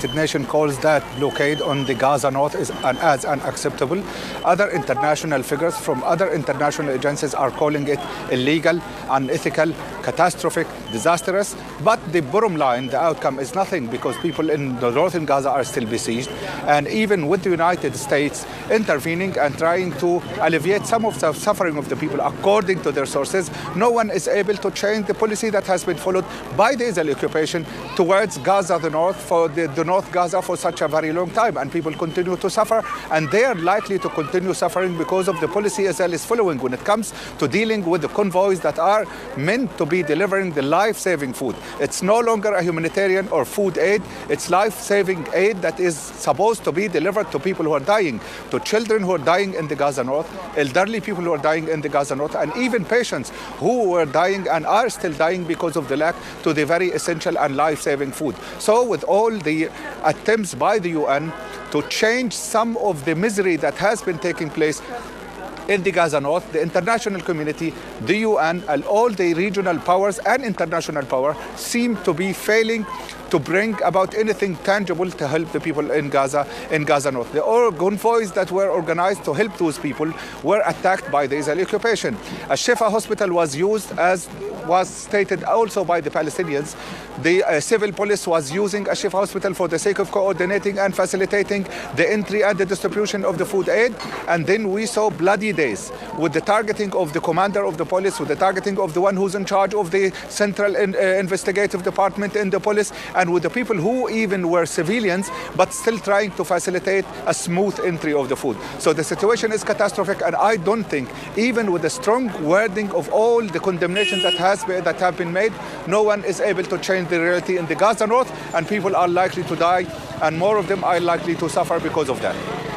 The nation calls that blockade on the Gaza North as unacceptable. Other international figures from other international agencies are calling it illegal, unethical, catastrophic, disastrous. But the bottom line, the outcome is nothing, because people in the northern Gaza are still besieged. And even with the United States intervening and trying to alleviate some of the suffering of the people according to their sources, no one is able to change the policy that has been followed by the Israeli occupation towards Gaza, the north, for the North Gaza for such a very long time, and people continue to suffer, and they are likely to continue suffering because of the policy Israel is following when it comes to dealing with the convoys that are meant to be delivering the life-saving food. It's no longer a humanitarian or food aid, it's life-saving aid that is supposed to be delivered to people who are dying, to children who are dying in the Gaza North, elderly people who are dying in the Gaza North, and even patients who were dying and are still dying because of the lack to the very essential and life-saving food. So with all the attempts by the UN to change some of the misery that has been taking place in the Gaza North, the international community, the UN, and all the regional powers and international power seem to be failing to bring about anything tangible to help the people in Gaza North. The convoys that were organized to help those people were attacked by the Israeli occupation. A Shifa hospital was used, as was stated also by the Palestinians. The civil police was using a Shifa hospital for the sake of coordinating and facilitating the entry and the distribution of the food aid. And then we saw bloody days with the targeting of the commander of the police, with the targeting of the one who's in charge of the central investigative department in the police, and with the people who even were civilians but still trying to facilitate a smooth entry of the food. So the situation is catastrophic, and I don't think, even with the strong wording of all the condemnations that have been made, no one is able to change the reality in the Gaza North, and people are likely to die, and more of them are likely to suffer because of that.